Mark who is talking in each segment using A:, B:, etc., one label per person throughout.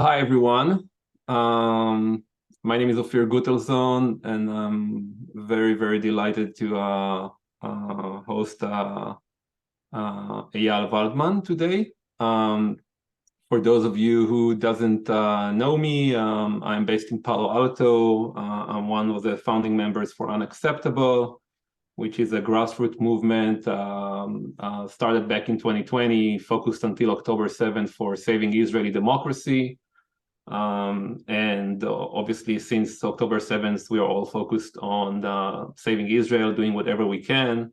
A: Hi, everyone. My name is Ophir Gutelson, and I'm very, very delighted to host Eyal Waldman today. For those of you who doesn't know me, I'm based in Palo Alto. I'm one of the founding members for UnXeptable, which is a grassroots movement started back in 2020, focused until October 7th for saving Israeli democracy. And obviously, since October 7th, we are all focused on saving Israel, doing whatever we can,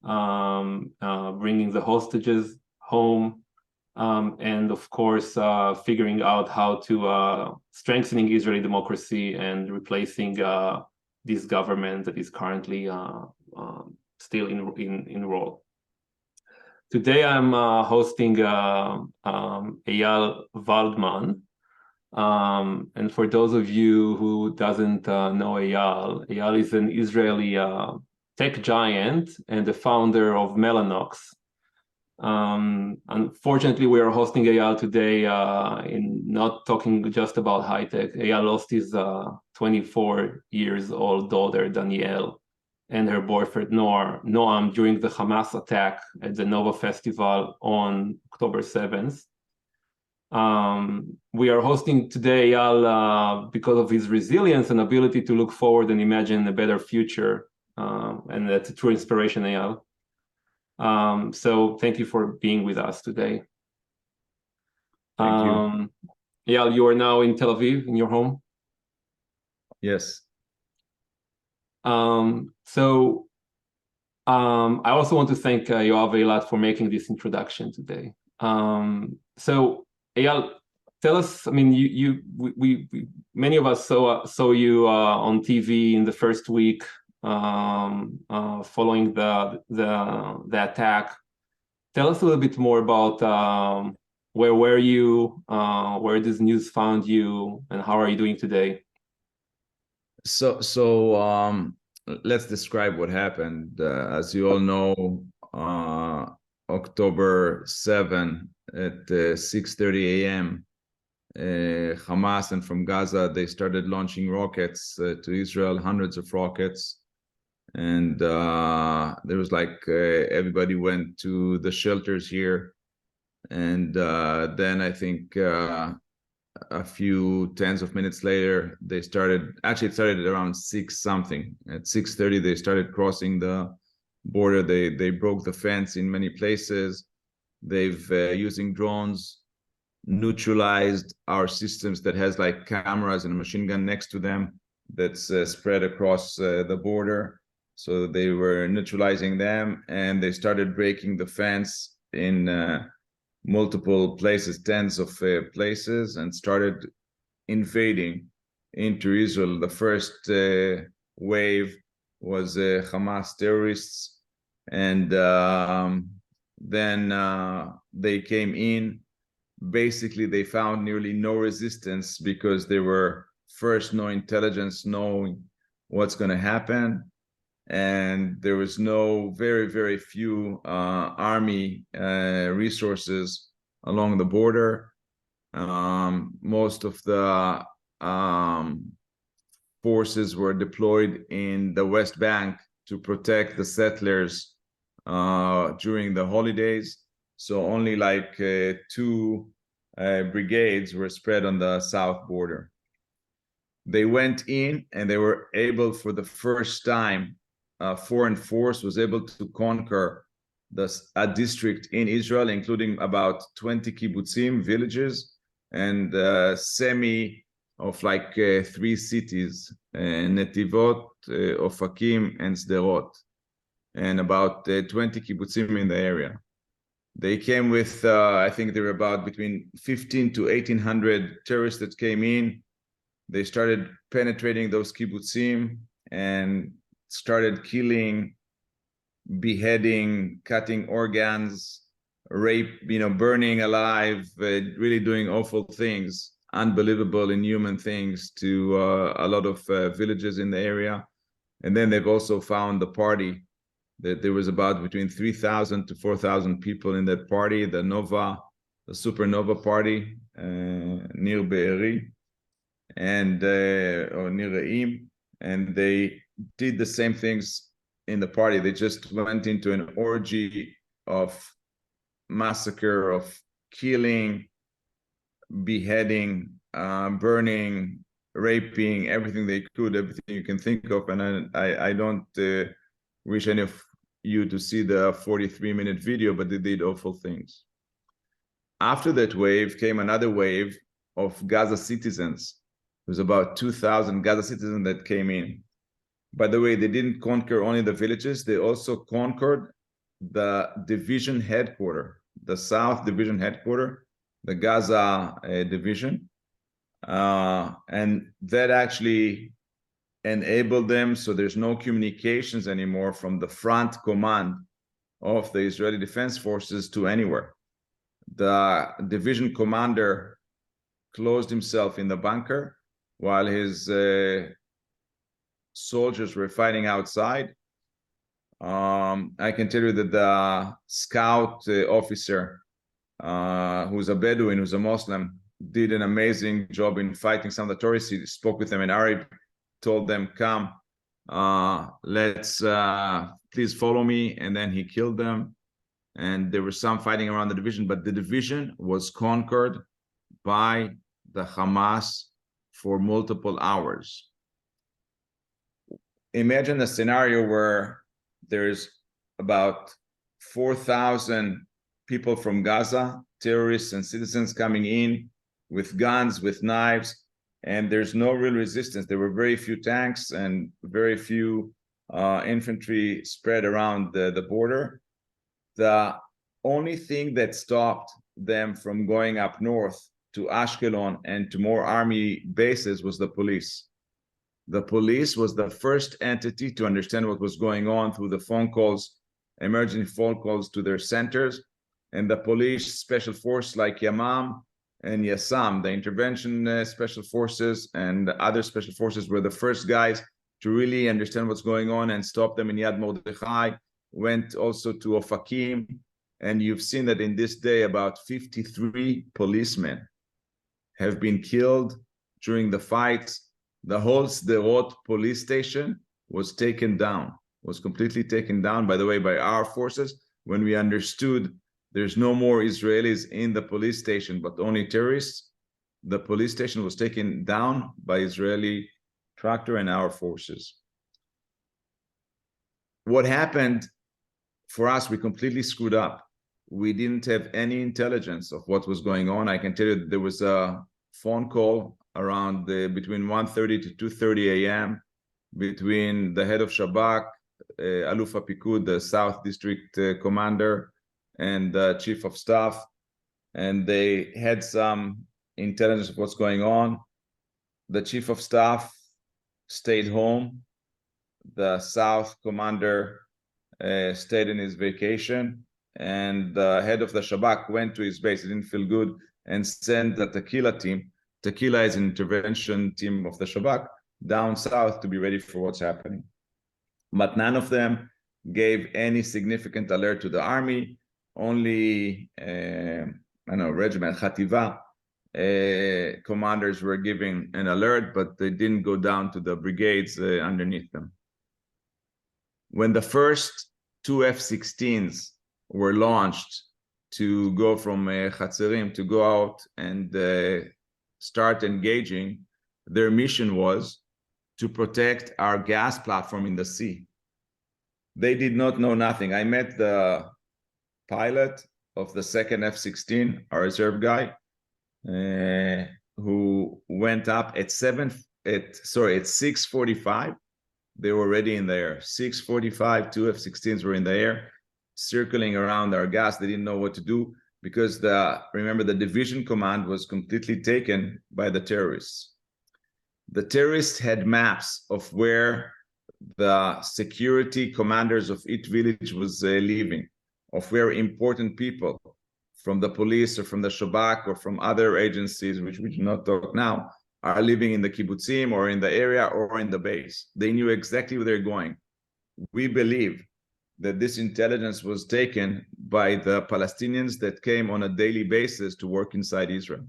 A: bringing the hostages home, and of course, figuring out how to strengthening Israeli democracy and replacing this government that is currently still in role. Today, I'm hosting Eyal Waldman. And for those of you who doesn't know Eyal is an Israeli tech giant and the founder of Mellanox. Unfortunately, we are hosting Eyal today in not talking just about high tech. Eyal lost his 24 years old daughter, Danielle, and her boyfriend, Noam, during the Hamas attack at the Nova Festival on October 7th. We are hosting today Eyal because of his resilience and ability to look forward and imagine a better future. And that's a true inspiration, Eyal. So thank you for being with us today.
B: Thank you.
A: Eyal, you are now in Tel Aviv, in your home?
B: Yes.
A: I also want to thank Yoav Eilat for making this introduction today. Eyal, tell us. I mean, we many of us saw you on TV in the first week following the attack. Tell us a little bit more about where were you, where this news found you, and how are you doing today?
B: Let's describe what happened. As you all know, October 7 at 6:30 a.m., Hamas and from Gaza, they started launching rockets to Israel, hundreds of rockets. And there was everybody went to the shelters here. And then I think a few tens of minutes later, they started, actually it started at around 6 something. At 6:30, they started crossing the border. They broke the fence in many places. They've, using drones, neutralized our systems that has like cameras and a machine gun next to them that's spread across the border. So they were neutralizing them, and they started breaking the fence in multiple places, tens of places, and started invading into Israel. The first wave was Hamas terrorists, and then they came in. Basically, they found nearly no resistance because there were first no intelligence knowing what's going to happen. And there was very, very few army resources along the border. Most of the forces were deployed in the West Bank to protect the settlers during the holidays. So only like 2 brigades were spread on the south border. They went in and they were able, for the first time, foreign force was able to conquer a district in Israel, including about 20 kibbutzim, villages, and semi of 3 cities, Netivot, Ofakim, and Sderot, and about 20 kibbutzim in the area. They came with, I think there were about between 15 to 1,800 terrorists that came in. They started penetrating those kibbutzim and started killing, beheading, cutting organs, rape, burning alive, really doing awful things, unbelievable, inhuman things to a lot of villages in the area. And then they've also found the party, that there was about between 3,000 to 4,000 people in that party, the supernova party, near Be'eri, and or near Re'im, and they did the same things in the party. They just went into an orgy of massacre, of killing, beheading, burning, raping, everything they could, everything you can think of. And I don't wish any of you to see the 43-minute video, but they did awful things. After that wave came another wave of Gaza citizens. It was about 2,000 Gaza citizens that came in. By the way, they didn't conquer only the villages, they also conquered the division headquarters, the South Division headquarters, the Gaza division. And that actually enabled them, so there's no communications anymore from the front command of the Israeli Defense Forces to anywhere. The division commander closed himself in the bunker while his soldiers were fighting outside. I can tell you that the scout officer, who's a Bedouin, who's a Muslim, did an amazing job in fighting some of the terrorists. He spoke with them in Arabic, told them, come, let's please follow me. And then he killed them. And there was some fighting around the division, but the division was conquered by the Hamas for multiple hours. Imagine a scenario where there's about 4,000 people from Gaza, terrorists and citizens coming in with guns, with knives, and there's no real resistance. There were very few tanks and very few infantry spread around the border. The only thing that stopped them from going up north to Ashkelon and to more army bases was the police. The police was the first entity to understand what was going on through the phone calls, emergency phone calls to their centers. And the police special force like Yamam and Yassam, the intervention special forces and other special forces, were the first guys to really understand what's going on and stop them in Yad Mordechai, went also to Ofakim. And you've seen that in this day, about 53 policemen have been killed during the fights. The whole Sderot police station was taken down, was completely taken down, by the way, by our forces. When we understood there's no more Israelis in the police station, but only terrorists, the police station was taken down by Israeli tractor and our forces. What happened for us, we completely screwed up. We didn't have any intelligence of what was going on. I can tell you that there was a phone call around between 1:30 to 2:30 a.m. between the head of Shabak, Aluf HaPikud, the South District Commander, and the Chief of Staff. And they had some intelligence of what's going on. The Chief of Staff stayed home. The South Commander stayed in his vacation. And the head of the Shabak went to his base. He didn't feel good and sent the Tequila team. Tequila is an intervention team of the Shabak down south to be ready for what's happening. But none of them gave any significant alert to the army. Only, regiment, Khativa commanders were giving an alert, but they didn't go down to the brigades underneath them. When the first two F-16s were launched to go from Chatzerim to go out and start engaging, their mission was to protect our gas platform in the sea. They did not know nothing. I met the pilot of the second F-16, our reserve guy, who went up at 6:45. They were already in the air. 6:45, two F-16s were in the air, circling around our gas. They didn't know what to do because remember, the division command was completely taken by the terrorists. The terrorists had maps of where the security commanders of each village was living, of where important people from the police or from the Shabak or from other agencies, which we do not talk now, are living in the kibbutzim or in the area or in the base. They knew exactly where they're going. We believe that this intelligence was taken by the Palestinians that came on a daily basis to work inside Israel.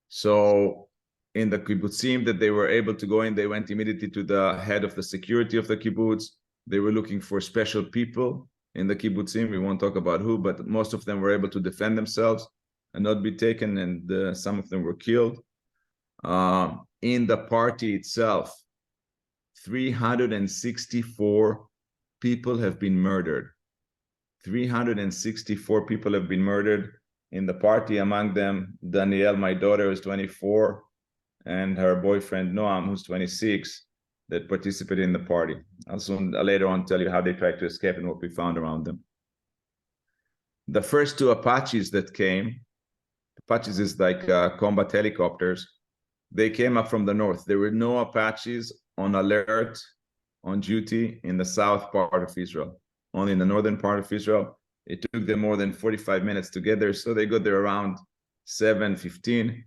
B: So in the kibbutzim that they were able to go in, they went immediately to the head of the security of the kibbutz. They were looking for special people in the kibbutzim. We won't talk about who, but most of them were able to defend themselves and not be taken, and some of them were killed. In the party itself, 364 people have been murdered. 364 people have been murdered in the party. Among them, Danielle, my daughter, who's 24, and her boyfriend, Noam, who's 26, that participated in the party. I'll soon later on tell you how they tried to escape and what we found around them. The first two Apaches that came, Apaches is like combat helicopters, they came up from the north. There were no Apaches on alert, on duty in the south part of Israel, only in the northern part of Israel. It took them more than 45 minutes to get there, so they got there around 7:15.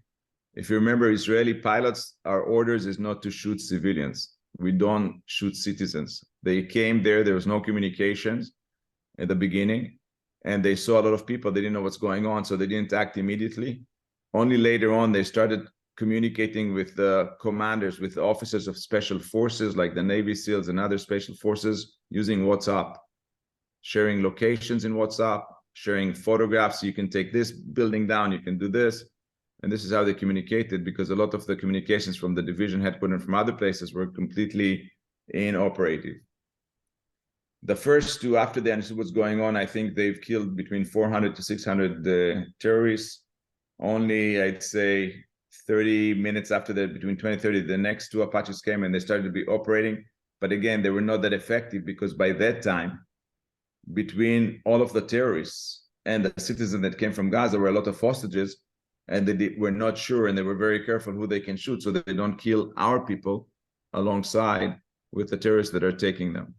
B: If you remember, Israeli pilots, our orders is not to shoot civilians. We don't shoot citizens. They came there was no communications at the beginning, and they saw a lot of people. They didn't know what's going on, so they didn't act immediately. Only later on, they started communicating with the commanders, with the officers of special forces, like the Navy SEALs and other special forces, using WhatsApp, sharing locations in WhatsApp, sharing photographs. You can take this building down, you can do this. And this is how they communicated, because a lot of the communications from the division headquarters and from other places were completely inoperative. The first two, after they understood what's going on, I think they've killed between 400 to 600 terrorists. Only, I'd say, 30 minutes after that, between 20 and 30, the next two Apaches came and they started to be operating. But again, they were not that effective, because by that time, between all of the terrorists and the citizens that came from Gaza were a lot of hostages, and they were not sure, and they were very careful who they can shoot so that they don't kill our people alongside with the terrorists that are taking them.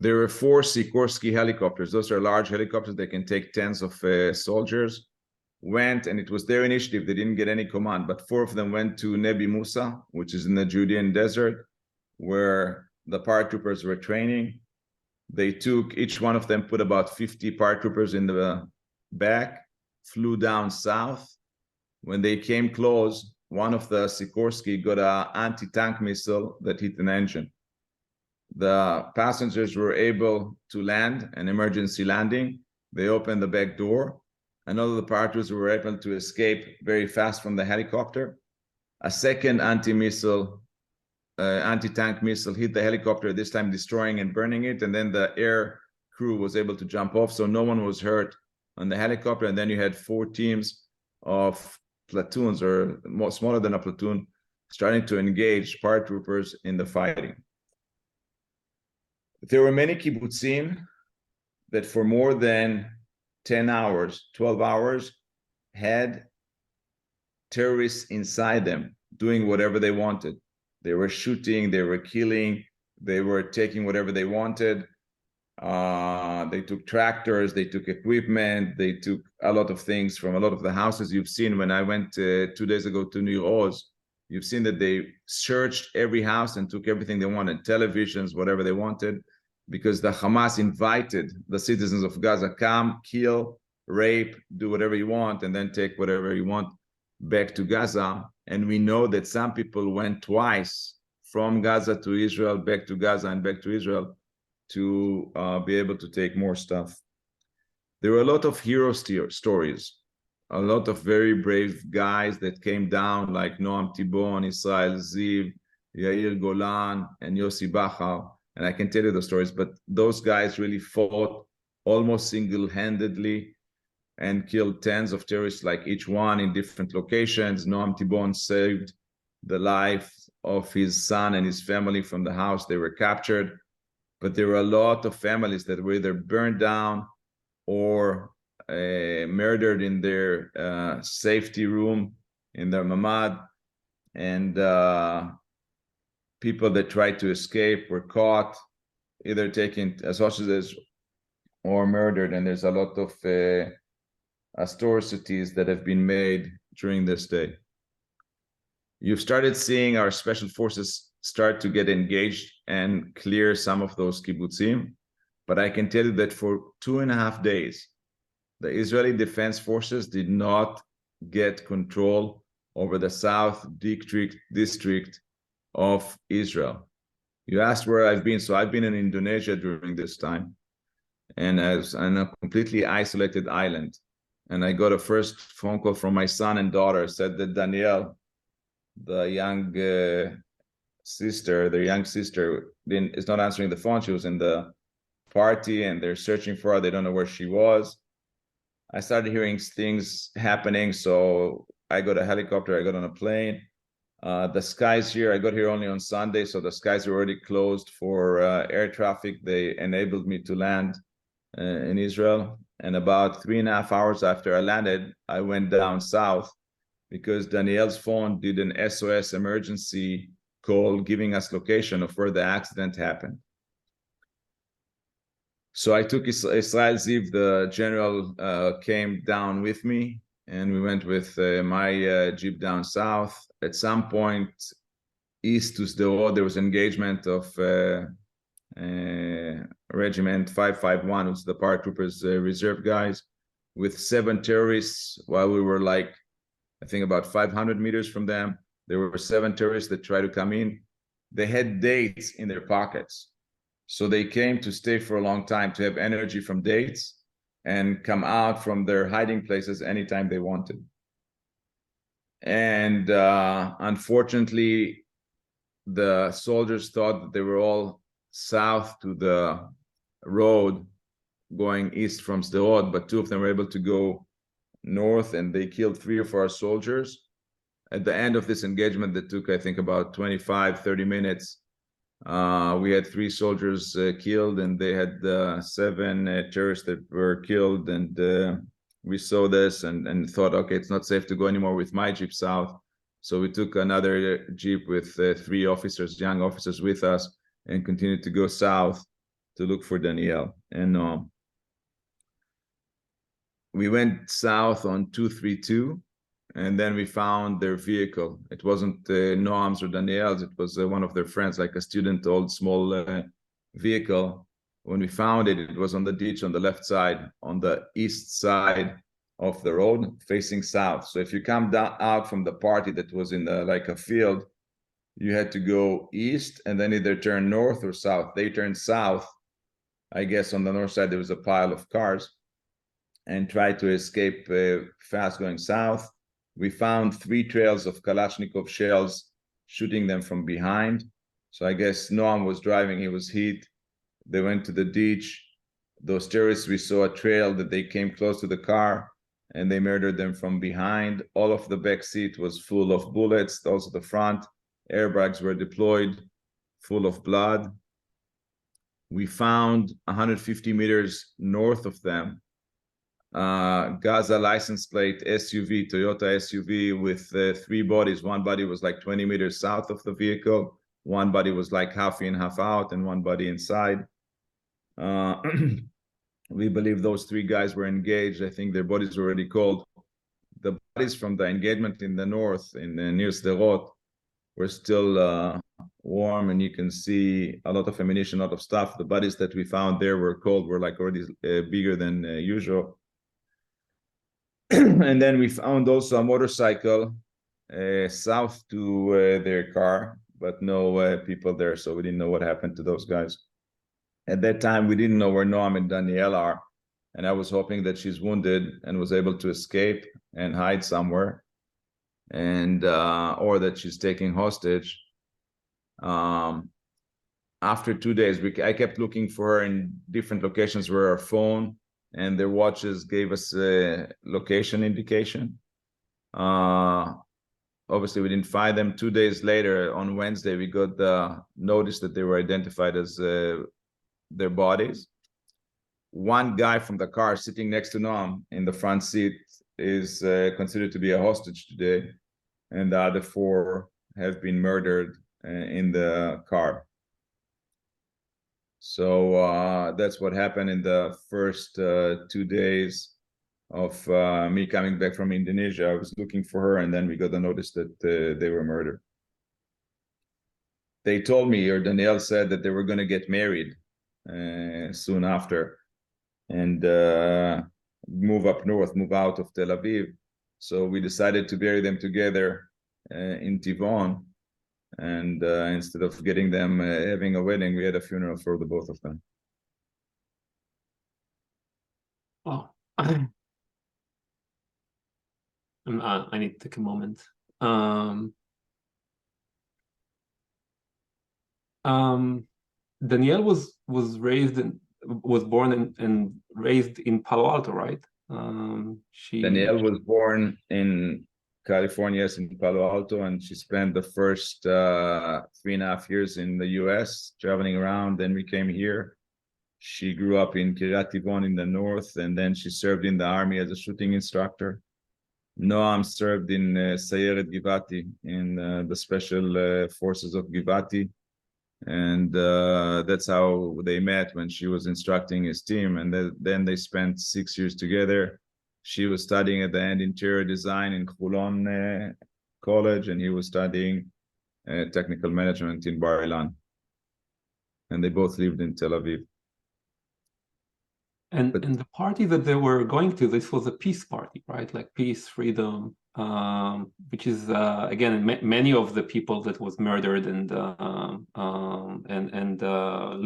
B: There were 4 Sikorsky helicopters. Those are large helicopters that can take tens of soldiers. Went, and it was their initiative. They didn't get any command, but 4 of them went to Nebi Musa, which is in the Judean desert, where the paratroopers were training. They took, each one of them put about 50 paratroopers in the back, flew down south. When they came close, one of the Sikorsky got an anti-tank missile that hit an engine. The passengers were able to land, an emergency landing. They opened the back door, and all of the paratroopers were able to escape very fast from the helicopter. A second anti-missile, anti-tank missile hit the helicopter, this time destroying and burning it, and then the air crew was able to jump off, so no one was hurt on the helicopter. And then you had 4 teams of platoons, or more smaller than a platoon, starting to engage paratroopers in the fighting. There were many kibbutzim that for more than 10 hours, 12 hours, had terrorists inside them doing whatever they wanted. They were shooting, they were killing, they were taking whatever they wanted. They took tractors, they took equipment, they took a lot of things from a lot of the houses. You've seen when I went 2 days ago to Nir Oz, you've seen that they searched every house and took everything they wanted, televisions, whatever they wanted, because the Hamas invited the citizens of Gaza, come, kill, rape, do whatever you want, and then take whatever you want back to Gaza. And we know that some people went twice from Gaza to Israel, back to Gaza and back to Israel, to be able to take more stuff. There were a lot of hero stories, a lot of very brave guys that came down, like Noam Tibon, Israel Ziv, Yair Golan, and Yossi Bachar. And I can tell you the stories, but those guys really fought almost single-handedly and killed tens of terrorists, like each one in different locations. Noam Tibon saved the life of his son and his family from the house they were captured. But there were a lot of families that were either burned down or murdered in their safety room, in their mamad. And people that tried to escape were caught, either taken as hostages or murdered. And there's a lot of atrocities that have been made during this day. You've started seeing our special forces start to get engaged and clear some of those kibbutzim. But I can tell you that for 2.5 days, the Israeli Defense Forces did not get control over the South district of Israel. You asked where I've been. So I've been in Indonesia during this time, and as on a completely isolated island. And I got a first phone call from my son and daughter, said that Danielle, the young sister, is not answering the phone. She was in the party and they're searching for her. They don't know where she was. I started hearing things happening. So I got a helicopter, I got on a plane. The skies here, I got here only on Sunday, so the skies were already closed for air traffic. They enabled me to land in Israel. And about 3.5 hours after I landed, I went down south because Danielle's phone did an SOS emergency call giving us location of where the accident happened. So I took Israel Ziv, the general, came down with me, and we went with my Jeep down south. At some point, east to Sderot, there was engagement of Regiment 551, which is the paratroopers reserve guys, with 7 terrorists. While we were like, I think about 500 meters from them, there were 7 terrorists that tried to come in. They had dates in their pockets. So they came to stay for a long time, to have energy from dates and come out from their hiding places anytime they wanted. And unfortunately, the soldiers thought that they were all south to the road going east from Sderot, but 2 of them were able to go north, and they killed 3 of our soldiers. At the end of this engagement that took, I think, about 25-30 minutes, we had 3 soldiers killed, and they had 7 terrorists that were killed. And we saw this and thought, okay, it's not safe to go anymore with my Jeep south. So we took another Jeep with 3 officers, young officers with us, and continued to go south to look for Danielle. And we went south on 232, and then we found their vehicle. It wasn't Noam's or Danielle's, it was one of their friends, like a student-owned small vehicle. When we found it, it was on the ditch on the left side, on the east side of the road, facing south. So if you come down out from the party that was in like a field, you had to go east and then either turn north or south. They turned south. I guess on the north side, there was a pile of cars, and tried to escape fast going south. We found 3 trails of Kalashnikov shells, shooting them from behind. So I guess Noam was driving, he was hit. They went to the ditch. Those terrorists, we saw a trail that they came close to the car, and they murdered them from behind. All of the back seat was full of bullets, also the front. Airbags were deployed, full of blood. We found 150 meters north of them, Gaza license plate SUV, Toyota SUV with 3 bodies. One body was like 20 meters south of the vehicle. One body was like half in, half out, and one body inside. We believe those 3 guys were engaged. I think their bodies were already cold. The bodies from the engagement in the north, in near Sderot, were still warm, and you can see a lot of ammunition, a lot of stuff. The bodies that we found there were cold, were like already bigger than usual. And then we found also a motorcycle south to their car, but no people there, so we didn't know what happened to those guys. At that time, we didn't know where Noam and Danielle are, and I was hoping that she's wounded and was able to escape and hide somewhere, and or that she's taking hostage. After 2 days, I kept looking for her in different locations where our phone and their watches gave us a location indication. Obviously, we didn't find them. 2 days later, on Wednesday, we got the notice that they were identified as their bodies. One guy from the car sitting next to Noam in the front seat is considered to be a hostage today, and the other 4 have been murdered in the car. So that's what happened in the first 2 days of me coming back from Indonesia. I was looking for her, and then we got the notice that they were murdered. They told me, or Danielle said, that they were going to get married soon after, and move up north, move out of Tel Aviv. So we decided to bury them together in Tivon. And instead of getting them having a wedding, we had a funeral for the both of them.
A: Oh, I need to take a moment. Danielle was born and raised in Palo Alto, right?
B: Danielle was born in California, yes, in Palo Alto, and she spent the first 3.5 years in the US, traveling around. Then we came here. She grew up in Kiryat Tivon in the north, and then she served in the army as a shooting instructor. Noam served in Sayeret Givati, in the special forces of Givati. And that's how they met, when she was instructing his team. And then they spent 6 years together. She was studying at the end interior design in Khulon College, and he was studying technical management in Bar Ilan. And they both lived in Tel Aviv.
A: And the party that they were going to, this was a peace party, right? Like peace, freedom, which is again many of the people that was murdered and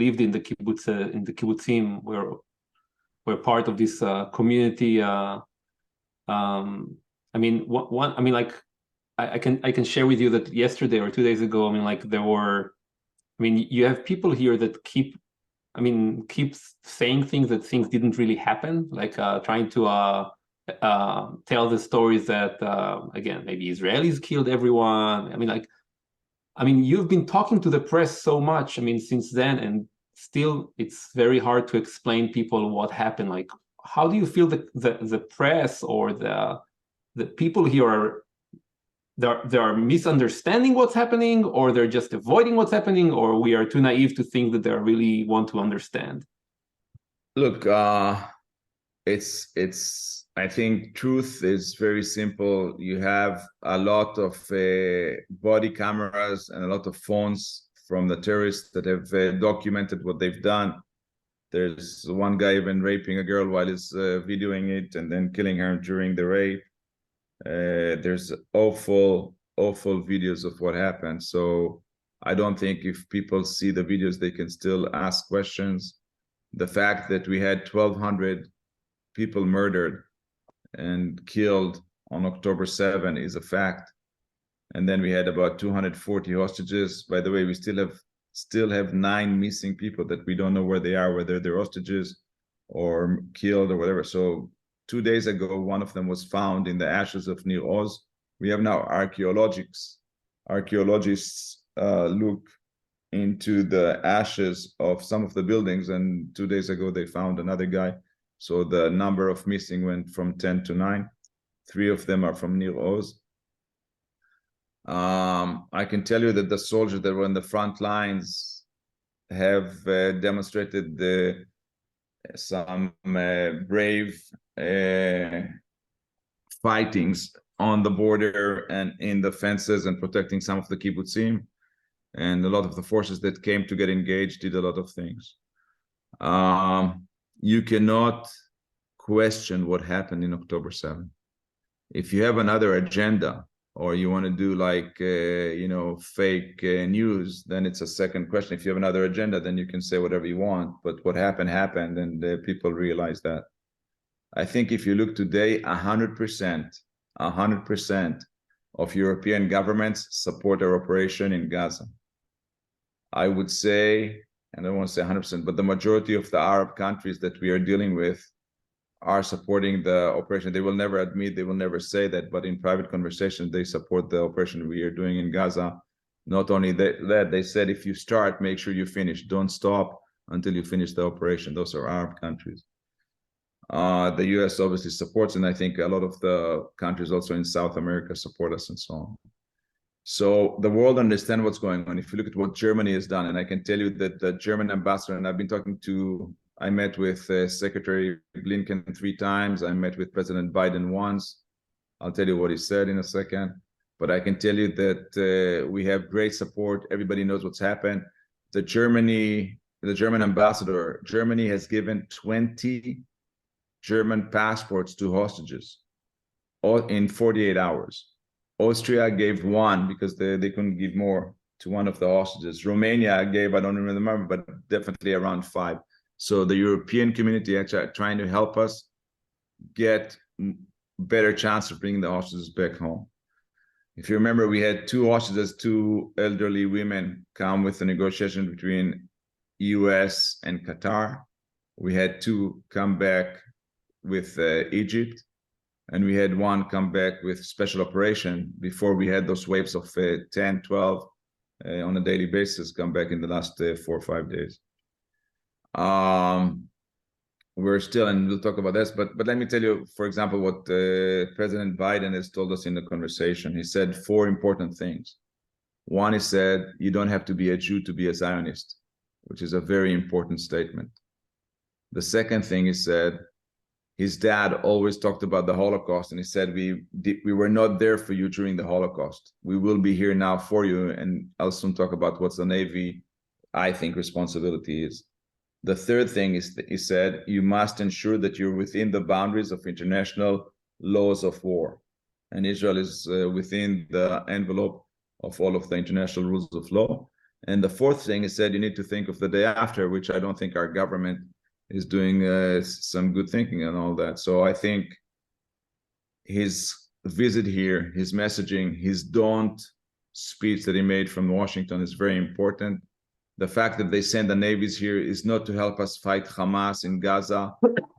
A: lived in the kibbutzim were part of this community. I mean, like I can share with you that yesterday or 2 days ago, I mean, like you have people here that keep saying things that things didn't really happen, like trying to tell the stories that again, maybe Israelis killed everyone. You've been talking to the press so much, since then, and still it's very hard to explain people what happened. Like, how do you feel the press or the people here are they are misunderstanding what's happening, or they're just avoiding what's happening, or we are too naive to think that they really want to understand?
B: Look, I think truth is very simple. You have a lot of body cameras and a lot of phones from the terrorists that have documented what they've done. There's one guy even raping a girl while he's videoing it and then killing her during the rape. There's awful videos of what happened. So I don't think if people see the videos, they can still ask questions. The fact that we had 1,200 people murdered and killed on October 7 is a fact. And then we had about 240 hostages. By the way, we still have 9 missing people that we don't know where they are, whether they're hostages or killed or whatever. So 2 days ago, one of them was found in the ashes of Nir Oz. We have now archaeologists look into the ashes of some of the buildings, and 2 days ago they found another guy. So the number of missing went from 10 to 9. 3 of them are from Nir Oz. I can tell you that the soldiers that were in the front lines have demonstrated some brave fightings on the border and in the fences and protecting some of the kibbutzim. And a lot of the forces that came to get engaged did a lot of things. You cannot question what happened in October 7. If you have another agenda, or you want to do like fake news, then it's a second question. If you have another agenda, then you can say whatever you want. But what happened, and people realize that. I think if you look today, 100% of European governments support our operation in Gaza. I would say, and I don't want to say 100%, but the majority of the Arab countries that we are dealing with are supporting the operation. They will never admit, they will never say that, but in private conversations, they support the operation we are doing in Gaza. Not only that, they said, if you start, make sure you finish. Don't stop until you finish the operation. Those are Arab countries. The US obviously supports, and I think a lot of the countries also in South America support us and so on. So the world understands what's going on. If you look at what Germany has done, and I can tell you that the German ambassador, and I met with Secretary Blinken 3 times. I met with President Biden once. I'll tell you what he said in a second. But I can tell you that we have great support. Everybody knows what's happened. The German ambassador, Germany has given 20 German passports to hostages. all in 48 hours. Austria gave one because they couldn't give more to one of the hostages. Romania gave, I don't remember, but definitely around 5. So the European community actually are trying to help us get better chance of bringing the hostages back home. If you remember, we had 2 hostages, 2 elderly women come with the negotiation between US and Qatar. We had 2 come back with Egypt, and we had 1 come back with special operation before we had those waves of 10, 12 on a daily basis come back in the last 4 or 5 days. We're still, and we'll talk about this, but let me tell you, for example, what President Biden has told us in the conversation. He said 4 important things. One, he said, you don't have to be a Jew to be a Zionist, which is a very important statement. The second thing he said, his dad always talked about the Holocaust, and he said, we were not there for you during the Holocaust. We will be here now for you, and I'll soon talk about what's the Navy, I think, responsibility is. The third thing is, he said, you must ensure that you're within the boundaries of international laws of war. And Israel is within the envelope of all of the international rules of law. And the fourth thing, he said, you need to think of the day after, which I don't think our government is doing some good thinking and all that. So I think his visit here, his messaging, his don't speech that he made from Washington is very important. The fact that they send the navies here is not to help us fight Hamas in Gaza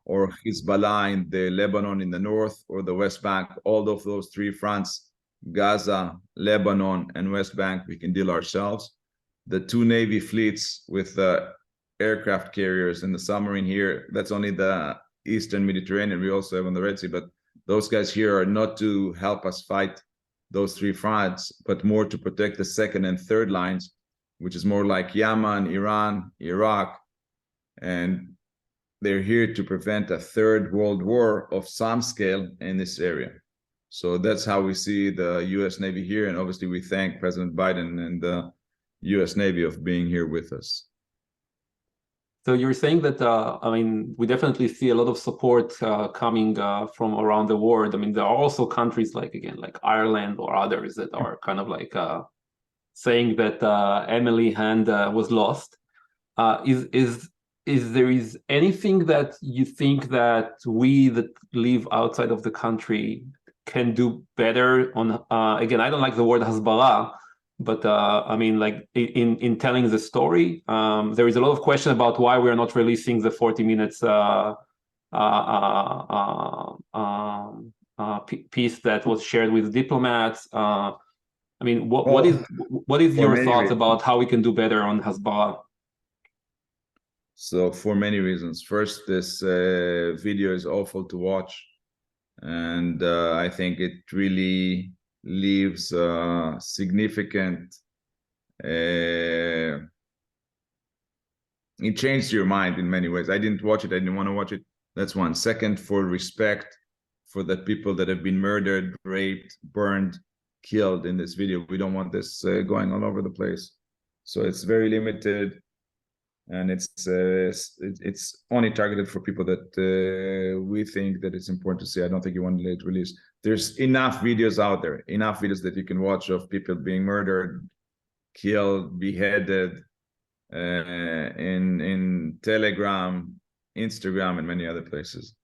B: or Hezbollah in the Lebanon in the north or the West Bank. All of those 3 fronts, Gaza, Lebanon, and West Bank, we can deal ourselves. The 2 Navy fleets with the aircraft carriers and the submarine here, that's only the Eastern Mediterranean. We also have on the Red Sea, but those guys here are not to help us fight those 3 fronts, but more to protect the second and third lines, which is more like Yemen, Iran, Iraq, and they're here to prevent a 3rd world war of some scale in this area. So that's how we see the US Navy here, and obviously we thank President Biden and the US Navy of being here with us.
A: So you're saying that, I mean, we definitely see a lot of support coming from around the world. I mean, there are also countries like, again, like Ireland or others that are kind of like saying that Emily Hand was lost. Is there anything that you think that we that live outside of the country can do better on? Again, I don't like the word hasbara, but I mean, like in telling the story, there is a lot of question about why we are not releasing the 40 minutes piece that was shared with diplomats. I mean, what is your thoughts about how we can do better on hasbara?
B: So for many reasons. First, this video is awful to watch, and I think it really leaves significant. It changed your mind in many ways. I didn't watch it. I didn't want to watch it. That's one. Second, for respect for the people that have been murdered, raped, burned, killed in this video. We don't want this going all over the place. So it's very limited, and it's only targeted for people that we think that it's important to see. I don't think you want to let it release. There's enough videos out there, enough videos that you can watch of people being murdered, killed, beheaded in Telegram, Instagram, and many other places.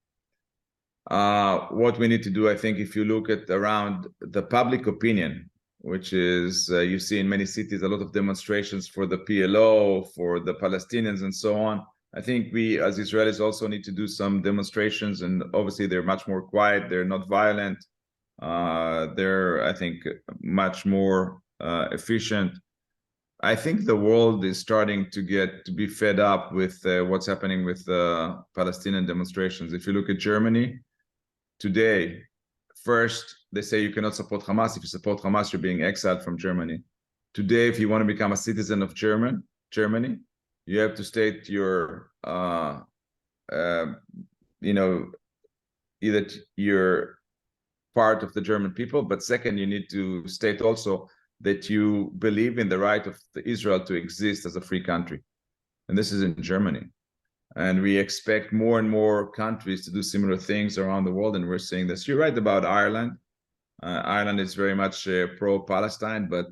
B: What we need to do, I think, if you look at around the public opinion, which is you see in many cities a lot of demonstrations for the PLO, for the Palestinians, and so on. I think we, as Israelis, also need to do some demonstrations, and obviously they're much more quiet. They're not violent. They're, I think, much more efficient. I think the world is starting to be fed up with what's happening with Palestinian demonstrations. If you look at Germany today, first they say you cannot support Hamas. If you support Hamas, you're being exiled from Germany. Today, if you want to become a citizen of Germany, you have to state your, either you're part of the German people, but second, you need to state also that you believe in the right of Israel to exist as a free country. And this is in Germany. And we expect more and more countries to do similar things around the world, and we're seeing this. You're right about Ireland. Ireland is very much pro-Palestine, but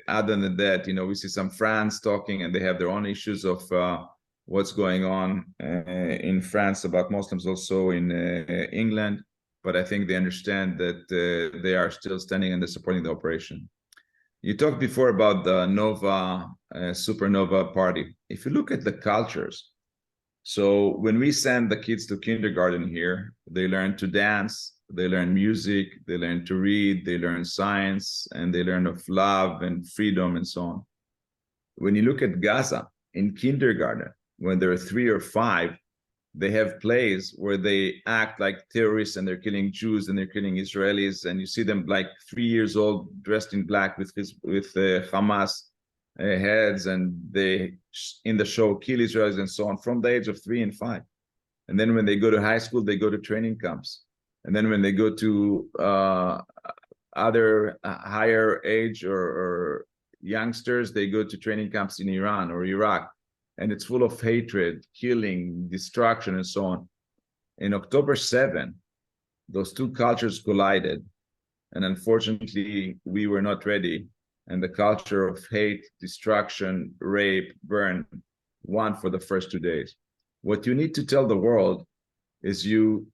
B: other than that, you know, we see some France talking, and they have their own issues of what's going on in France about Muslims, also in England. But I think they understand that they are still standing and they're supporting the operation. You talked before about the Nova supernova party. If you look at the cultures, so when we send the kids to kindergarten here, they learn to dance, they learn music, they learn to read, they learn science, and they learn of love and freedom and so on. When you look at Gaza in kindergarten, when they're 3 or 5, they have plays where they act like terrorists and they're killing Jews and they're killing Israelis, and you see them like 3 years old dressed in black with Hamas heads, and they in the show kill Israelis and so on from the age of 3 and 5. And then when they go to high school, they go to training camps. And then when they go to other higher age or youngsters, they go to training camps in Iran or Iraq. And it's full of hatred, killing, destruction, and so on. In October 7, those two cultures collided. And unfortunately, we were not ready. And the culture of hate, destruction, rape, burn won for the first 2 days. What you need to tell the world is you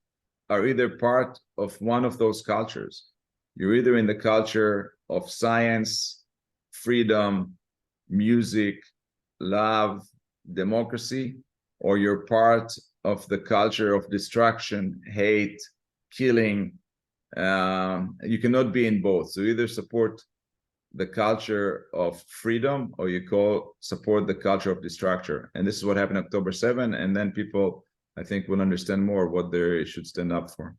B: are either part of one of those cultures. You're either in the culture of science, freedom, music, love, democracy, or you're part of the culture of destruction, hate, killing. You cannot be in both. So either support the culture of freedom or you support the culture of destruction. And this is what happened October 7. And then people, I think, will understand more what they should stand up for.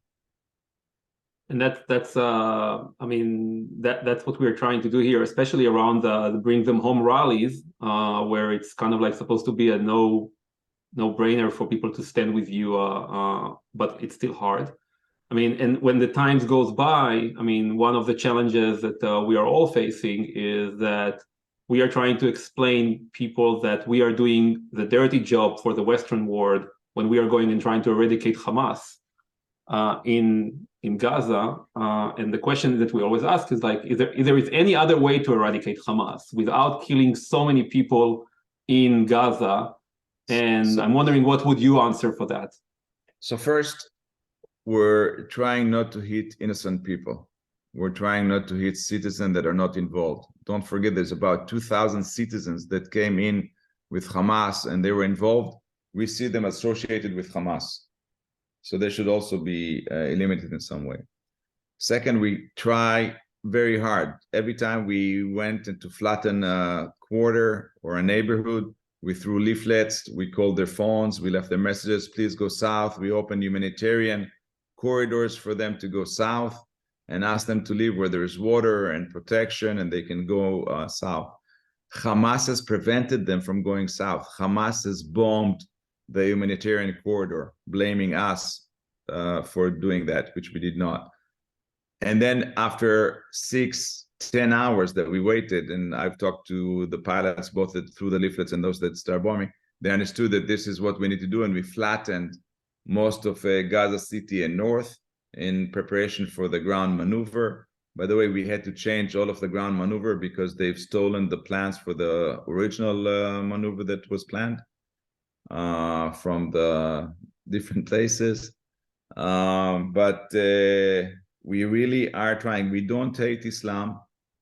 A: And that's I mean, that's what we're trying to do here, especially around the bring them home rallies, where it's kind of like supposed to be a no-brainer for people to stand with you, but it's still hard. I mean, and when the times goes by, I mean, one of the challenges that we are all facing is that we are trying to explain people that we are doing the dirty job for the Western world when we are going and trying to eradicate Hamas in Gaza. And the question that we always ask is like, is there any other way to eradicate Hamas without killing so many people in Gaza? And I'm wondering, what would you answer for that?
B: So first, we're trying not to hit innocent people. We're trying not to hit citizens that are not involved. Don't forget, there's about 2,000 citizens that came in with Hamas and they were involved. We see them associated with Hamas. So they should also be eliminated in some way. Second, we try very hard. Every time we went to flatten a quarter or a neighborhood, we threw leaflets, we called their phones, we left their messages, please go south. We opened humanitarian corridors for them to go south and ask them to live where there is water and protection and they can go south. Hamas has prevented them from going south. Hamas has bombed the humanitarian corridor, blaming us for doing that, which we did not. And then after 6-10 hours that we waited, and I've talked to the pilots, both through the leaflets and those that start bombing, they understood that this is what we need to do, and we flattened most of Gaza City and north in preparation for the ground maneuver. By the way, we had to change all of the ground maneuver because they've stolen the plans for the original maneuver that was planned from the different places. But we really are trying. We don't hate Islam.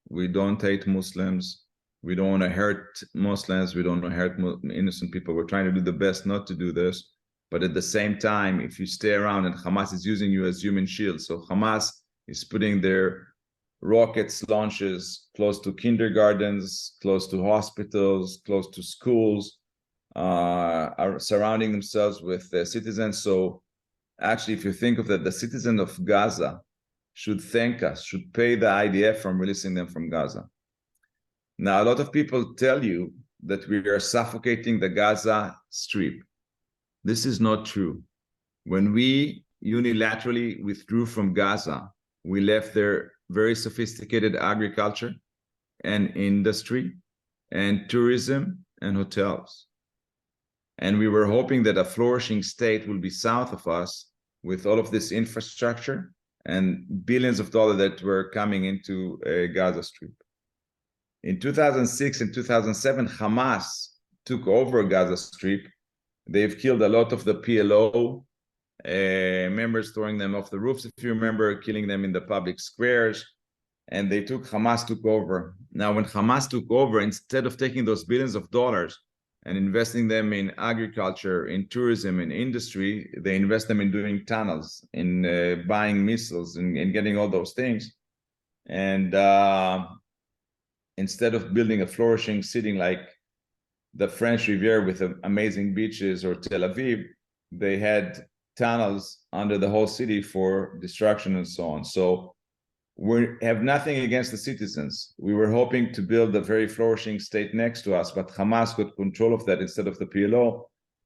B: We don't hate Muslims. We don't want to hurt Muslims. We don't want to hurt innocent people. We're trying to do the best not to do this. But at the same time, if you stay around and Hamas is using you as human shield, so Hamas is putting their rockets launches close to kindergartens, close to hospitals, close to schools, are surrounding themselves with citizens. So actually, if you think of that, the citizens of Gaza should thank us, should pay the IDF from releasing them from Gaza. Now, a lot of people tell you that we are suffocating the Gaza Strip. This is not true. When we unilaterally withdrew from Gaza, we left their very sophisticated agriculture and industry and tourism and hotels. And we were hoping that a flourishing state will be south of us with all of this infrastructure and billions of dollars that were coming into Gaza Strip. In 2006 and 2007, Hamas took over Gaza Strip. They've killed a lot of the PLO members, throwing them off the roofs, if you remember, killing them in the public squares. And Hamas took over. Now, when Hamas took over, instead of taking those billions of dollars and investing them in agriculture, in tourism, in industry, they invest them in doing tunnels, in buying missiles, and getting all those things. And instead of building a flourishing city like the French Riviera with amazing beaches or Tel Aviv, they had tunnels under the whole city for destruction and so on. So we have nothing against the citizens. We were hoping to build a very flourishing state next to us, but Hamas got control of that instead of the PLO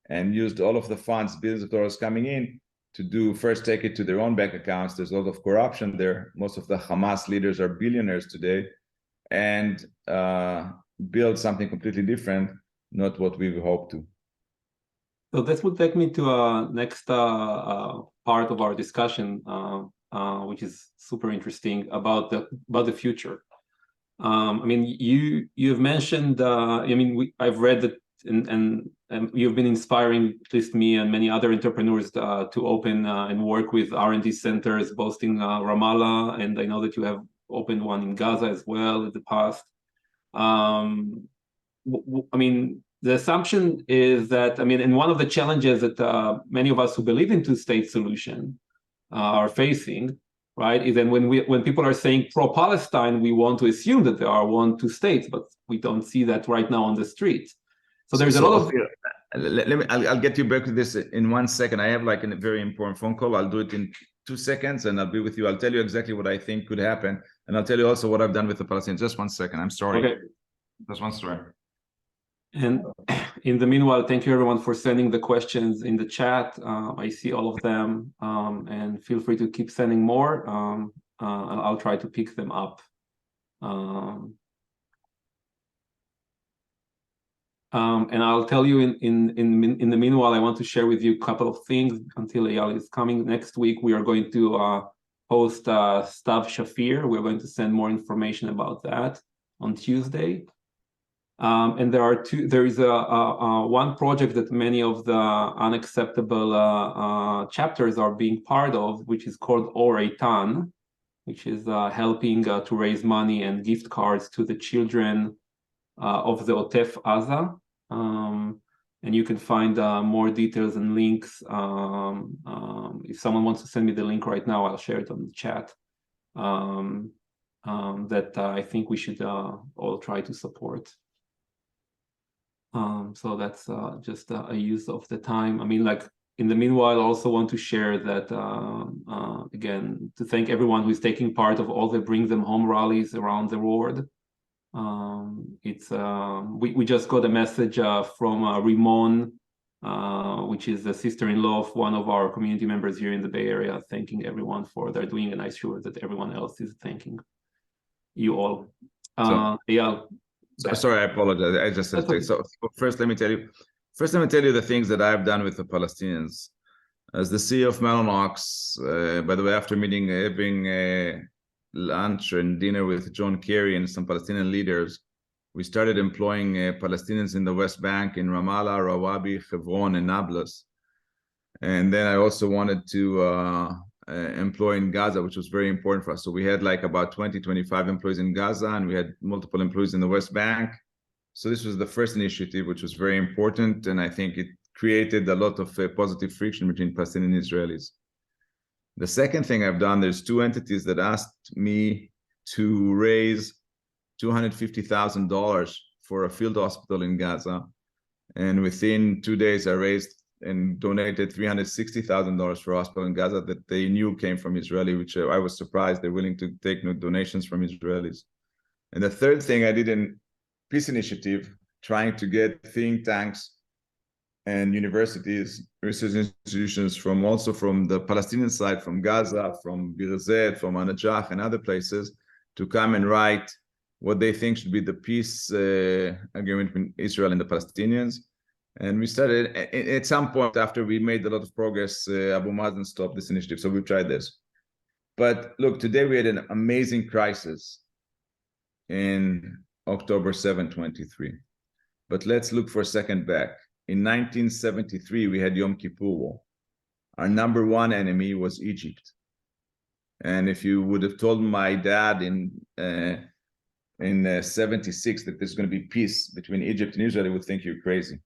B: and used all of the funds, billions of dollars coming in, to first take it to their own bank accounts. There's a lot of corruption there. Most of the Hamas leaders are billionaires today, and build something completely different, not what we hoped to.
A: So this would take me to next part of our discussion, which is super interesting about the future. I mean, you've mentioned. I mean, I've read that, and you've been inspiring at least me and many other entrepreneurs to open and work with R&D centers, both in Ramallah, and I know that you have opened one in Gaza as well in the past. I mean, the assumption is that, I mean, and one of the challenges that many of us who believe in two-state solution are facing, right, is that when people are saying pro-Palestine, we want to assume that there are two states, but we don't see that right now on the streets. So there's a lot of.
B: I'll get you back to this in 1 second. I have like a very important phone call. I'll do it in 2 seconds, and I'll be with you. I'll tell you exactly what I think could happen, and I'll tell you also what I've done with the Palestinians. Just 1 second. I'm sorry.
A: Okay.
B: Just one story.
A: And in the meanwhile, thank you everyone for sending the questions in the chat. I see all of them, and feel free to keep sending more, and I'll try to pick them up. And I'll tell you in the meanwhile, I want to share with you a couple of things until Eyal is coming. Next week, we are going to host Stav Shafir. We're going to send more information about that on Tuesday. And there is one project that many of the UnXeptable chapters are being part of, which is called Or Eitan, which is helping to raise money and gift cards to the children of the Otef Aza. And you can find more details and links. If someone wants to send me the link right now, I'll share it on the chat. That I think we should all try to support. So that's just a use of the time. I mean, like, in the meanwhile, I also want to share that, again, to thank everyone who is taking part of all the Bring Them Home rallies around the world. We just got a message from Rimon, which is the sister-in-law of one of our community members here in the Bay Area, thanking everyone for they're doing, and I'm sure that everyone else is thanking you all. Eyal.
B: Sorry, I apologize. I just said okay. So first, let me tell you the things that I've done with the Palestinians. As the CEO of Mellanox, by the way, after having lunch and dinner with John Kerry and some Palestinian leaders, we started employing Palestinians in the West Bank, in Ramallah, Rawabi, Hebron, and Nablus. And then I also wanted to employ in Gaza, which was very important for us. So we had like about 25 employees in Gaza, and we had multiple employees in the West Bank. So this was the first initiative, which was very important. And I think it created a lot of positive friction between Palestinians and Israelis. The second thing I've done, there's 2 entities that asked me to raise $250,000 for a field hospital in Gaza. And within 2 days, I raised and donated $360,000 for a hospital in Gaza that they knew came from Israeli, which I was surprised they're willing to take donations from Israelis. And the third thing I did in Peace Initiative, trying to get think tanks and universities, research institutions also from the Palestinian side, from Gaza, from Birzeit, from Anajah, and other places, to come and write what they think should be the peace agreement between Israel and the Palestinians. And we started at some point after we made a lot of progress, Abu Mazen stopped this initiative. So we tried this. But look, today we had an amazing crisis in October 7, 23. But let's look for a second back. In 1973, we had Yom Kippur War. Our number one enemy was Egypt. And if you would have told my dad in 76 that there's going to be peace between Egypt and Israel, he would think you're crazy.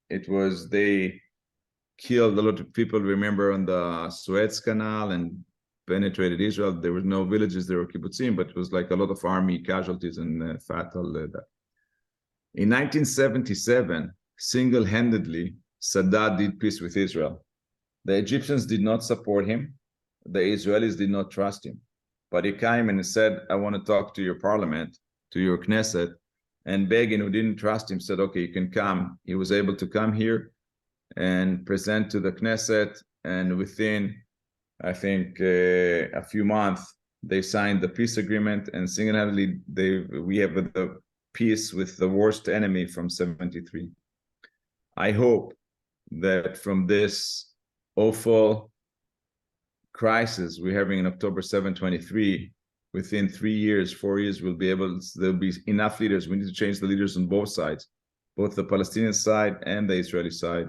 B: They killed a lot of people, remember, on the Suez Canal and penetrated Israel. There were no villages, there were kibbutzim, but it was like a lot of army casualties and fatal death. In 1977, single-handedly, Sadat did peace with Israel. The Egyptians did not support him. The Israelis did not trust him. But he came and said, I want to talk to your parliament, to your Knesset. And Begin, who didn't trust him, said, okay, you can come. He was able to come here and present to the Knesset. And within, I think, a few months, they signed the peace agreement. And single-handedly, we have the peace with the worst enemy from 73. I hope that from this awful crisis we're having in October 7, 23, within 3 years, 4 years, there'll be enough leaders. We need to change the leaders on both sides, both the Palestinian side and the Israeli side.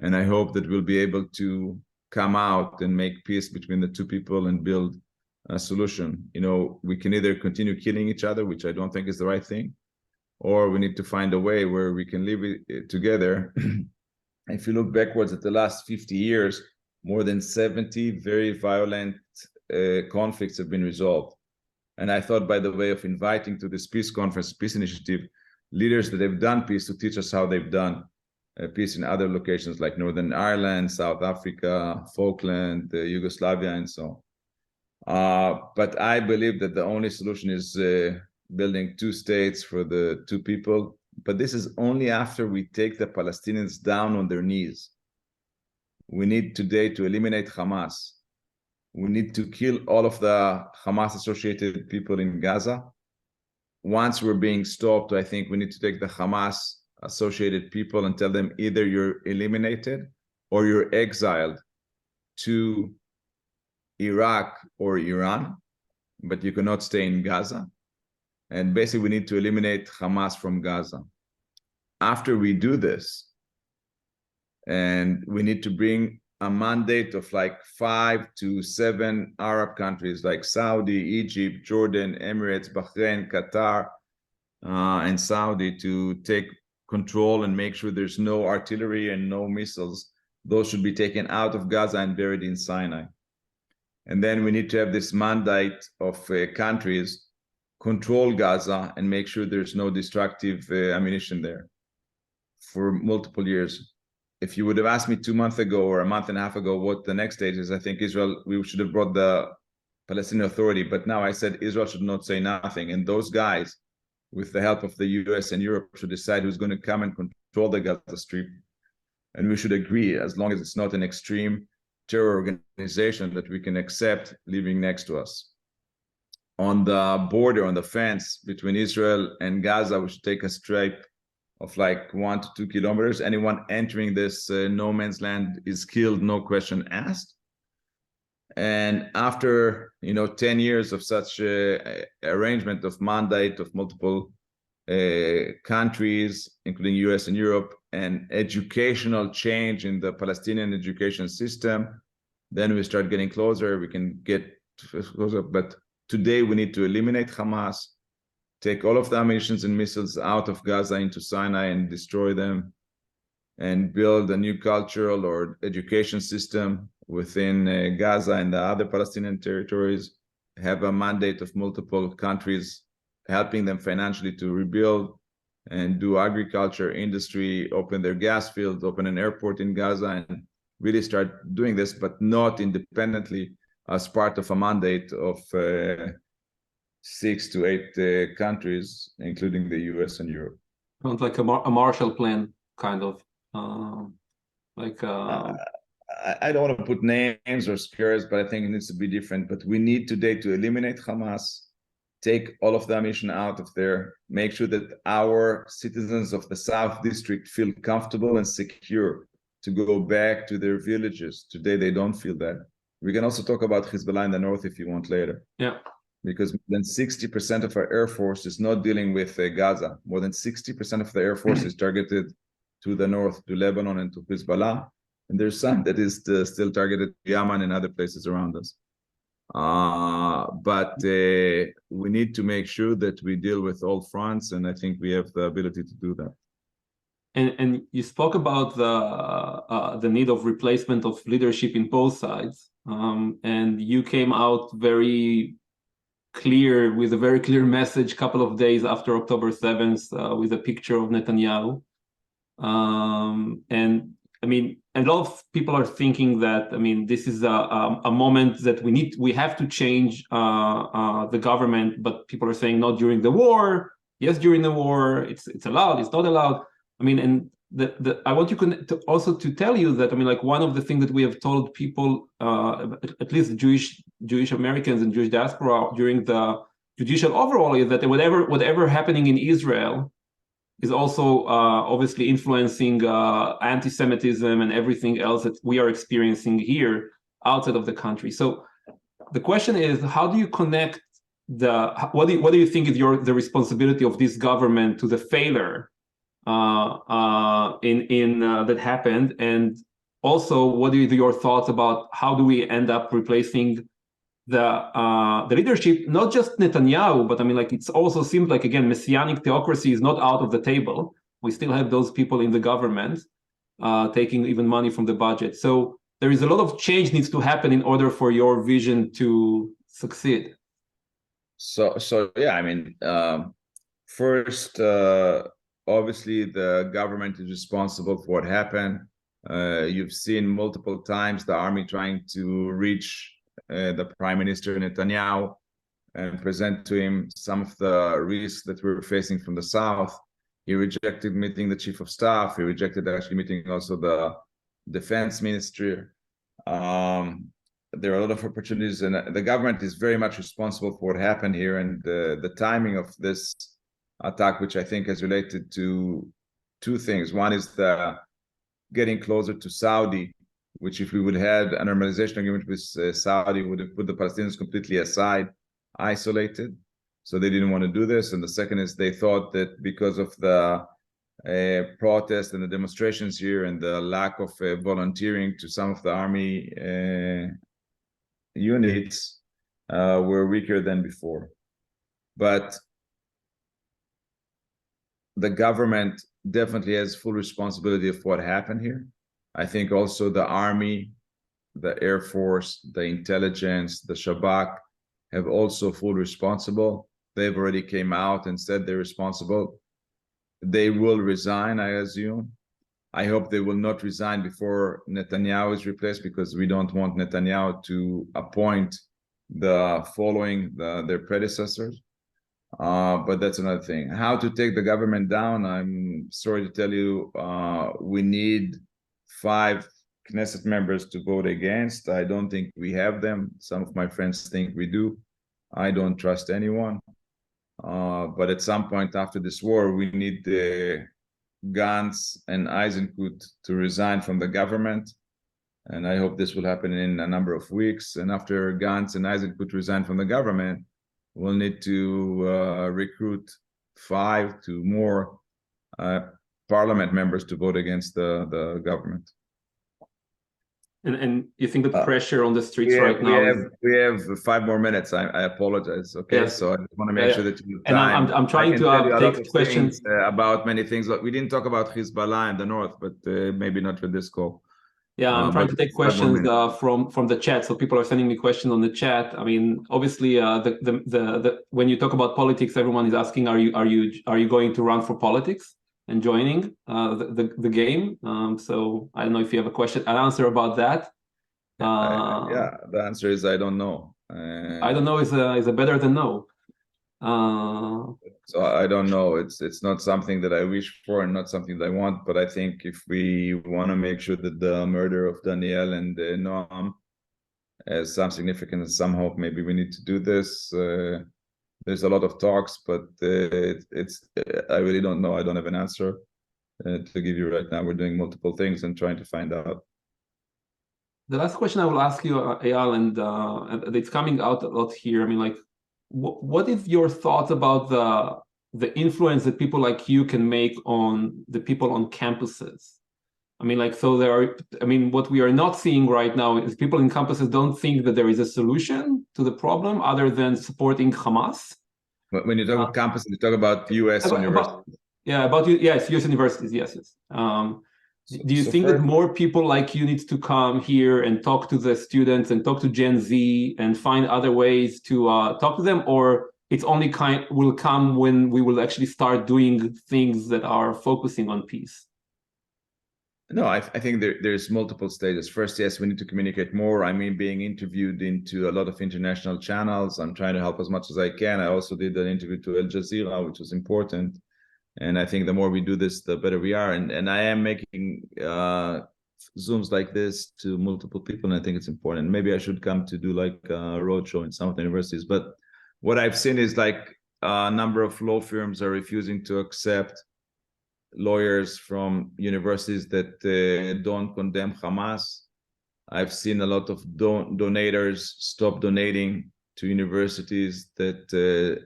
B: And I hope that we'll be able to come out and make peace between the two people and build a solution. You know, we can either continue killing each other, which I don't think is the right thing, or we need to find a way where we can live together. If you look backwards at the last 50 years, more than 70 very violent conflicts have been resolved. And I thought, by the way, of inviting to this peace conference, peace initiative, leaders that have done peace to teach us how they've done peace in other locations like Northern Ireland, South Africa, Falkland, Yugoslavia, and so on. But I believe that the only solution is building two states for the two people. But this is only after we take the Palestinians down on their knees. We need today to eliminate Hamas. We need to kill all of the Hamas-associated people in Gaza. Once we're being stopped, I think we need to take the Hamas-associated people and tell them either you're eliminated or you're exiled to Iraq or Iran, but you cannot stay in Gaza. And basically, we need to eliminate Hamas from Gaza. After we do this, and we need to bring a mandate of like 5 to 7 Arab countries like Saudi, Egypt, Jordan, Emirates, Bahrain, Qatar, and Saudi to take control and make sure there's no artillery and no missiles. Those should be taken out of Gaza and buried in Sinai. And then we need to have this mandate of countries control Gaza and make sure there's no destructive ammunition there for multiple years. If you would have asked me 2 months ago or a month and a half ago what the next stage is, I think Israel, we should have brought the Palestinian Authority. But now I said Israel should not say nothing. And those guys, with the help of the US and Europe, should decide who's going to come and control the Gaza Strip. And we should agree, as long as it's not an extreme terror organization that we can accept living next to us. On the border, on the fence between Israel and Gaza, we should take a stripe of like 1 to 2 kilometers. Anyone entering this no man's land is killed, no question asked. And after 10 years of such arrangement of mandate of multiple countries, including US and Europe, and educational change in the Palestinian education system, then we start getting closer. We can get closer. But today we need to eliminate Hamas, take all of the ammunition and missiles out of Gaza into Sinai and destroy them, and build a new cultural or education system within Gaza and the other Palestinian territories, have a mandate of multiple countries, helping them financially to rebuild and do agriculture, industry, open their gas fields, open an airport in Gaza, and really start doing this, but not independently as part of a mandate of 6 to 8 countries, including the US and Europe.
A: Sounds like a Marshall Plan, kind of.
B: I don't want to put names or scares, but I think it needs to be different. But we need today to eliminate Hamas, take all of the ammunition out of there, make sure that our citizens of the South District feel comfortable and secure to go back to their villages. Today, they don't feel that. We can also talk about Hezbollah in the north if you want later.
A: Yeah.
B: Because more than 60% of our Air Force is not dealing with Gaza. More than 60% of the Air Force is targeted to the north, to Lebanon and to Hezbollah. And there's some that is still targeted to Yemen and other places around us. But we need to make sure that we deal with all fronts, and I think we have the ability to do that.
A: And you spoke about the need of replacement of leadership in both sides, and you came out very clear with a very clear message a couple of days after October 7th with a picture of Netanyahu. And I mean, a lot of people are thinking that, I mean, this is a moment that we have to change the government, but people are saying not during the war. Yes, during the war, it's allowed, it's not allowed. I mean, and I want you to also to tell you that, I mean, like one of the things that we have told people, at least Jewish Americans and Jewish diaspora during the judicial overhaul, is that whatever happening in Israel is also obviously influencing anti-Semitism and everything else that we are experiencing here outside of the country. So the question is, how do you connect what do you think is the responsibility of this government to the failure that happened, and also what are your thoughts about how do we end up replacing the leadership, not just Netanyahu, but I mean, like it also seems like, again, messianic theocracy is not out of the table. We still have those people in the government taking even money from the budget. So there is a lot of change needs to happen in order for your vision to succeed.
B: So yeah, I mean, first, obviously the government is responsible for what happened. You've seen multiple times the army trying to reach the Prime Minister Netanyahu and present to him some of the risks that we're facing from the south. He rejected meeting the chief of staff. He rejected actually meeting also the defense ministry. There are a lot of opportunities, and the government is very much responsible for what happened here, and the timing of this attack, which I think is related to two things. One is the getting closer to Saudi, which if we would have had a normalization agreement with Saudi, would have put the Palestinians completely aside, isolated. So they didn't want to do this. And the second is they thought that because of the protests and the demonstrations here and the lack of volunteering to some of the army units were weaker than before. But the government definitely has full responsibility of what happened here. I think also the army, the Air Force, the intelligence, the Shabak have also full responsible. They've already came out and said they're responsible. They will resign, I assume. I hope they will not resign before Netanyahu is replaced, because we don't want Netanyahu to appoint the following their predecessors. But that's another thing. How to take the government down? I'm sorry to tell you, we need 5 Knesset members to vote against. I don't think we have them. Some of my friends think we do. I don't trust anyone. But at some point after this war, we need the Gantz and Eisenkut to resign from the government. And I hope this will happen in a number of weeks. And after Gantz and Eisenkut resign from the government, we'll need to recruit 5 to more parliament members to vote against the government.
A: And you think the pressure on the streets right now?
B: We have 5 more minutes. I apologize. Okay, yes. So I just want to make sure that you have time.
A: And I'm trying to take questions
B: about many things. We didn't talk about Hezbollah in the north, but maybe not for this call.
A: Yeah, I'm trying to take questions from the chat. So people are sending me questions on the chat. I mean, obviously, when you talk about politics, everyone is asking, are you going to run for politics and joining the game? So I don't know if you have a question, an answer about that.
B: Yeah, the answer is I don't know.
A: I don't know is a better than no.
B: So I don't know. It's not something that I wish for and not something that I want. But I think if we want to make sure that the murder of Daniel and Noam has some significance and some hope, maybe we need to do this. There's a lot of talks, but I really don't know. I don't have an answer to give you right now. We're doing multiple things and trying to find out.
A: The last question I will ask you, Eyal, and it's coming out a lot here. I mean, like, what is your thoughts about the influence that people like you can make on the people on campuses? I mean, like, so I mean, what we are not seeing right now is people in campuses don't think that there is a solution to the problem other than supporting Hamas.
B: When you talk about campuses, you talk about U.S. universities.
A: Yes, U.S. universities, yes. Do you think that more people like you need to come here and talk to the students and talk to Gen Z and find other ways to talk to them, or it's only will come when we will actually start doing things that are focusing on peace?
B: No, I think there's multiple stages. First, yes, we need to communicate more. I mean, being interviewed into a lot of international channels. I'm trying to help as much as I can. I also did an interview to Al Jazeera, which was important. And I think the more we do this, the better we are. And I am making Zooms like this to multiple people, and I think it's important. Maybe I should come to do like a roadshow in some of the universities. But what I've seen is like a number of law firms are refusing to accept lawyers from universities that don't condemn Hamas. I've seen a lot of donators stop donating to universities that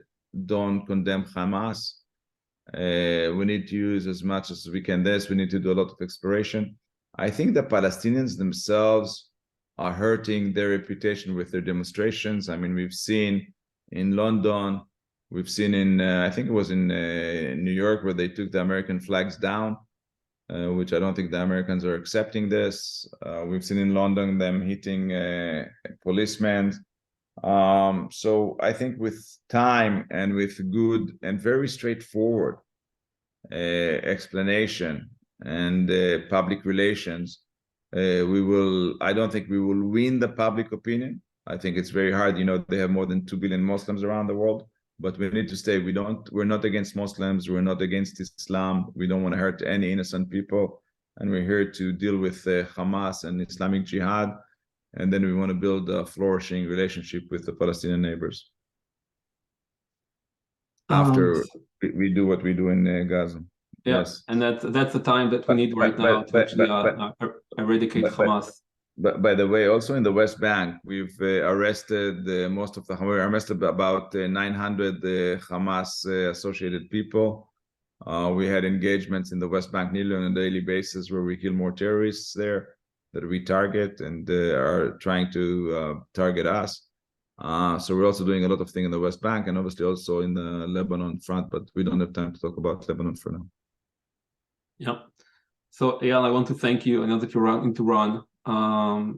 B: don't condemn Hamas. We need to use as much as we can this. We need to do a lot of exploration. I think the Palestinians themselves are hurting their reputation with their demonstrations. I mean, we've seen in London, we've seen in, I think it was in New York, where they took the American flags down, which I don't think the Americans are accepting this. We've seen in London them hitting policemen. So I think with time and with good and very straightforward explanation and public relations, I don't think we will win the public opinion. I think it's very hard. You know, they have more than 2 billion Muslims around the world, but we need to stay. We're not against Muslims. We're not against Islam. We don't want to hurt any innocent people. And we're here to deal with Hamas and Islamic Jihad. And then we want to build a flourishing relationship with the Palestinian neighbors after we do what we do in Gaza.
A: Yeah, yes. And that's the time that we need right now to actually eradicate Hamas.
B: But by the way, also in the West Bank, we've arrested we arrested about 900 Hamas associated people. We had engagements in the West Bank nearly on a daily basis where we kill more terrorists there that we target and are trying to target us. So we're also doing a lot of things in the West Bank and obviously also in the Lebanon front, but we don't have time to talk about Lebanon for now.
A: Yeah. So Eyal, I want to thank you. I know that you're running to run. I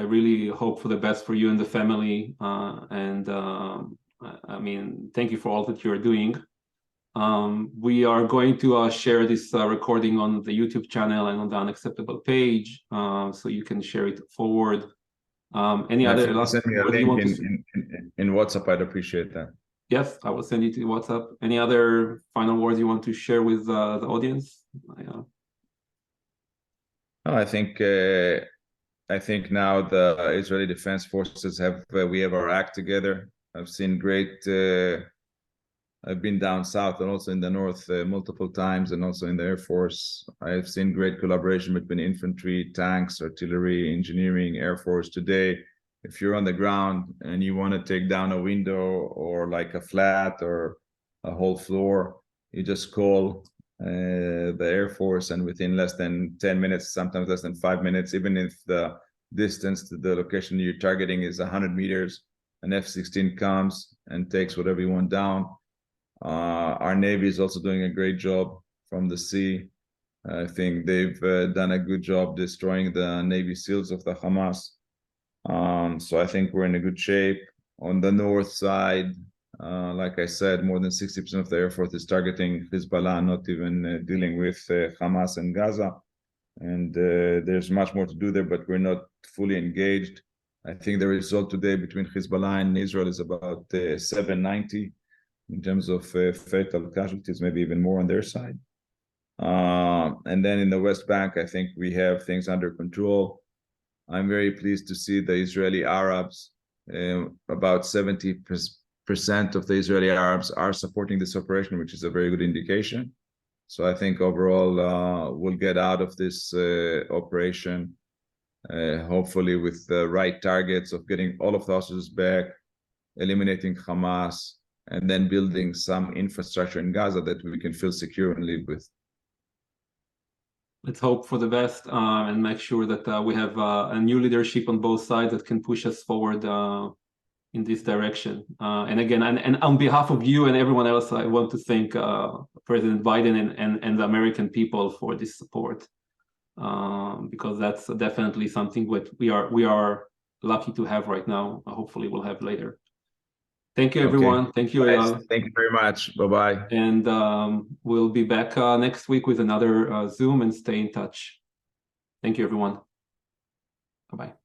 A: really hope for the best for you and the family. I mean, thank you for all that you're doing. We are going to share this recording on the YouTube channel and on the UnXeptable page, so you can share it forward. Any other last
B: send me a link in WhatsApp, I'd appreciate that.
A: Yes, I will send you to WhatsApp. Any other final words you want to share with the audience?
B: I think now the Israeli Defense Forces we have our act together. I've seen great. I've been down south and also in the north multiple times, and also in the Air Force. I've seen great collaboration between infantry, tanks, artillery, engineering, Air Force. Today, if you're on the ground and you want to take down a window or like a flat or a whole floor, you just call the Air Force, and within less than 10 minutes, sometimes less than 5 minutes, even if the distance to the location you're targeting is 100 meters, an F-16 comes and takes whatever you want down. Our Navy is also doing a great job from the sea. I think they've done a good job destroying the Navy SEALs of the Hamas. So I think we're in a good shape. On the north side, like I said, more than 60% of the Air Force is targeting Hezbollah, not even dealing with Hamas and Gaza. And there's much more to do there, but we're not fully engaged. I think the result today between Hezbollah and Israel is about 790 in terms of fatal casualties, maybe even more on their side. And then in the West Bank, I think we have things under control. I'm very pleased to see the Israeli Arabs, about 70% of the Israeli Arabs are supporting this operation, which is a very good indication. So I think overall we'll get out of this operation, hopefully with the right targets of getting all of the hostages back, eliminating Hamas, and then building some infrastructure in Gaza that we can feel secure and live with.
A: Let's hope for the best and make sure that we have a new leadership on both sides that can push us forward in this direction. And again, and on behalf of you and everyone else, I want to thank President Biden and the American people for this support, because that's definitely something that we are lucky to have right now. Hopefully we'll have later. Thank you, everyone.
B: Okay.
A: Thank you, Eyal.
B: Thank you very much. Bye-bye.
A: And we'll be back next week with another Zoom, and stay in touch. Thank you, everyone. Bye-bye.